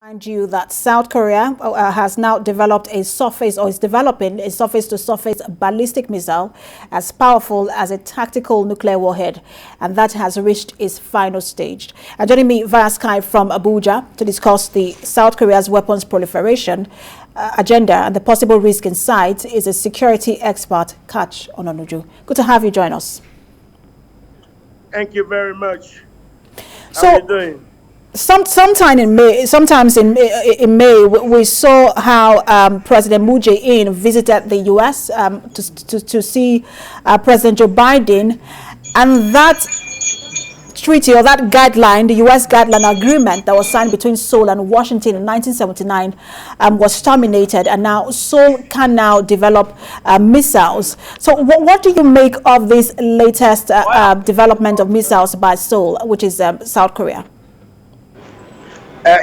Mind you that South Korea has now developed a surface or is developing a surface-to-surface ballistic missile as powerful as a tactical nuclear warhead, and that has reached its final stage. And joining me via Skype from Abuja to discuss the South Korea's weapons proliferation agenda and the possible risk in sight is a security expert, Kach Ononuju. Good to have you join us. Thank you very much. How are you doing? Sometimes in May, we saw how President Moon Jae-in visited the U.S. To see President Joe Biden, and that treaty or that guideline, the U.S. guideline agreement that was signed between Seoul and Washington in 1979, was terminated, and now Seoul can now develop missiles. So, what do you make of this latest development of missiles by Seoul, which is South Korea?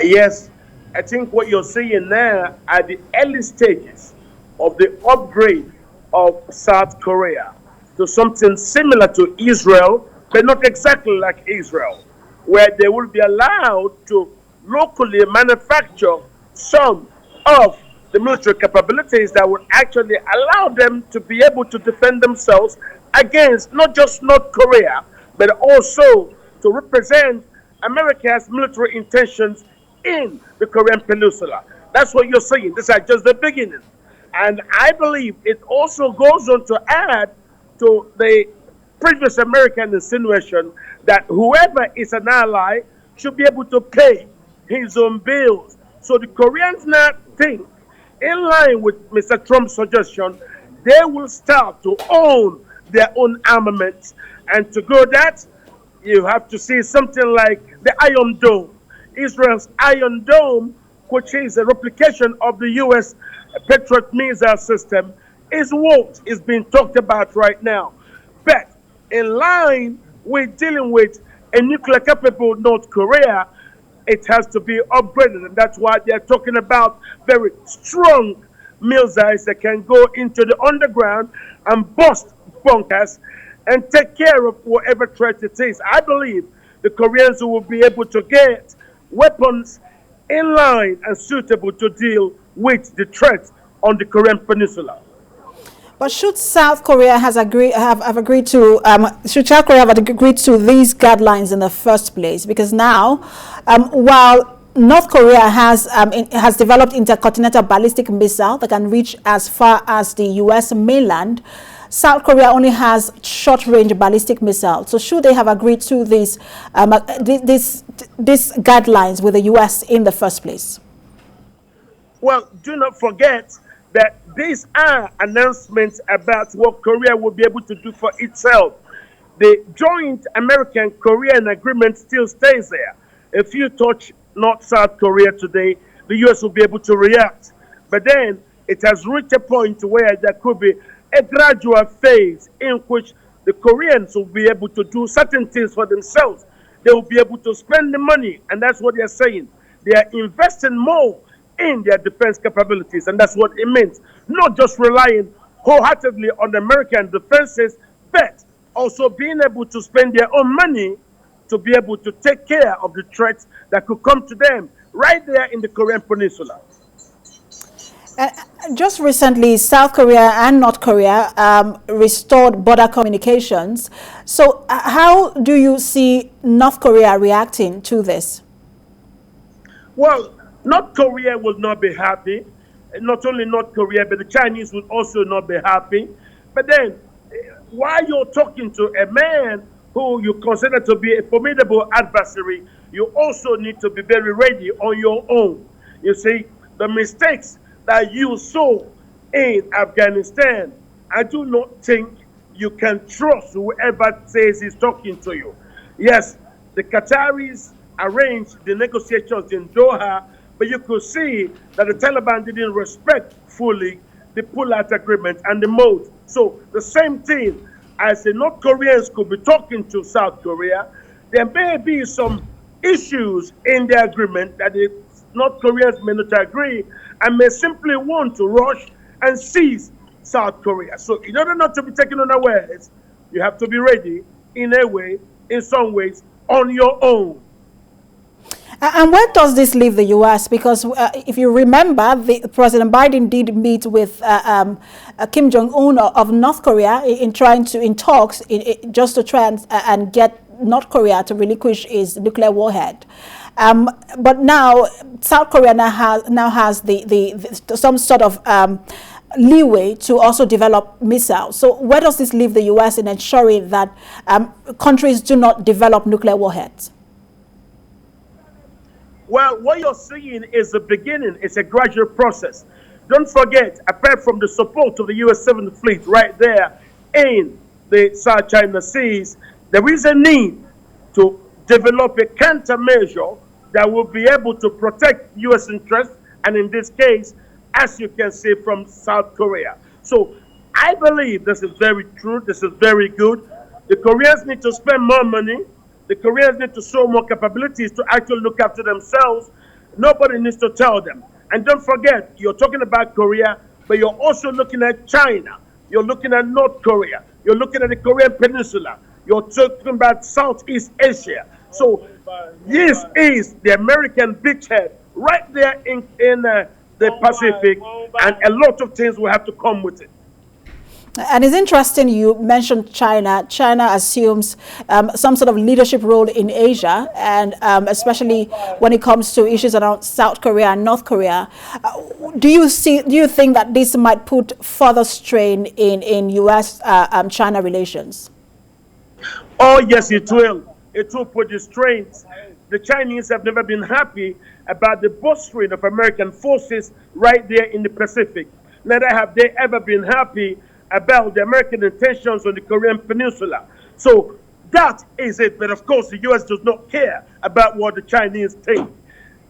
Yes, I think what you're seeing now are the early stages of the upgrade of South Korea to something similar to Israel, but not exactly like Israel, where they will be allowed to locally manufacture some of the military capabilities that will actually allow them to be able to defend themselves against not just North Korea, but also to represent America's military intentions in the Korean Peninsula. That's what you're saying. These are just the beginning. And I believe it also goes on to add to the previous American insinuation that whoever is an ally should be able to pay his own bills. So the Koreans now think, in line with Mr. Trump's suggestion, they will start to own their own armaments. And to go that, you have to see something like the Iron Dome. Israel's Iron Dome, which is a replication of the U.S. Patriot missile system, is what is being talked about right now. But in line with dealing with a nuclear-capable North Korea, it has to be upgraded, and that's why they're talking about very strong missiles that can go into the underground and bust bunkers and take care of whatever threat it is. I believe the Koreans will be able to get weapons in line and suitable to deal with the threat on the Korean Peninsula. But should South Korea have agreed to these guidelines in the first place? Because now, while North Korea has developed intercontinental ballistic missile that can reach as far as the U.S. mainland, South Korea only has short-range ballistic missiles. So should they have agreed to these guidelines with the U.S. in the first place? Well, do not forget that these are announcements about what Korea will be able to do for itself. The joint American-Korean agreement still stays there. If you touch North-South Korea today, the U.S. will be able to react. But then it has reached a point where there could be a gradual phase in which the Koreans will be able to do certain things for themselves. They will be able to spend the money, and that's what they're saying. They are investing more in their defense capabilities, and that's what it means. Not just relying wholeheartedly on the American defenses, but also being able to spend their own money to be able to take care of the threats that could come to them right there in the Korean Peninsula. Just recently, South Korea and North Korea restored border communications. So how do you see North Korea reacting to this? Well, North Korea will not be happy. Not only North Korea, but the Chinese will also not be happy. But then, while you're talking to a man who you consider to be a formidable adversary, you also need to be very ready on your own. You see, the mistakes that you saw in Afghanistan, I do not think you can trust whoever says he's talking to you. Yes, the Qataris arranged the negotiations in Doha, but you could see that the Taliban didn't respect fully the pull-out agreement and the mode. So the same thing as the North Koreans could be talking to South Korea, there may be some issues in the agreement that the North Koreans may not agree and may simply want to rush and seize South Korea. So in order not to be taken unawares, you have to be ready in a way, in some ways, on your own. And where does this leave the U.S.? Because if you remember, President Biden did meet with Kim Jong-un of North Korea in talks just to try and get North Korea to relinquish its nuclear warhead. But now South Korea now has some sort of leeway to also develop missiles. So where does this leave the U.S. in ensuring that countries do not develop nuclear warheads? Well, what you're seeing is the beginning. It's a gradual process. Don't forget, apart from the support of the U.S. 7th Fleet right there in the South China Seas, there is a need to develop a countermeasure that will be able to protect U.S. interests, and in this case, as you can see, from South Korea. So I believe this is very true. This is very good. The Koreans need to spend more money. The Koreans need to show more capabilities to actually look after themselves. Nobody needs to tell them. And don't forget, you're talking about Korea, but you're also looking at China. You're looking at North Korea. You're looking at the Korean Peninsula. You're talking about Southeast Asia. So this is the American beachhead right there in the Pacific, and a lot of things will have to come with it. And it's interesting you mentioned China. China assumes some sort of leadership role in Asia, and especially when it comes to issues around South Korea and North Korea. Do you think that this might put further strain in U.S.-China relations? Oh, yes, it will. It will put the strains. The Chinese have never been happy about the bolstering of American forces right there in the Pacific. Neither have they ever been happy about the American intentions on the Korean Peninsula. So that is it. But of course, the U.S. does not care about what the Chinese think.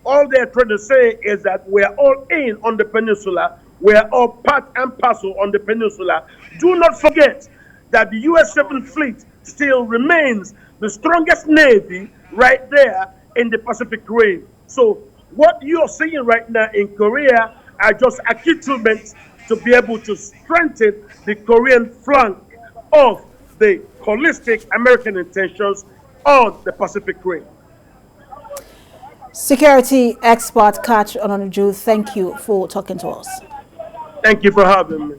All they're trying to say is that we're all in on the peninsula. We're all part and parcel on the peninsula. Do not forget that the U.S. 7th Fleet still remains the strongest navy right there in the Pacific Rim. So what you're seeing right now in Korea are just accoutrements to be able to strengthen the Korean flank of the holistic American intentions on the Pacific Rim. Security expert Catch Ononuju, thank you for talking to us. Thank you for having me.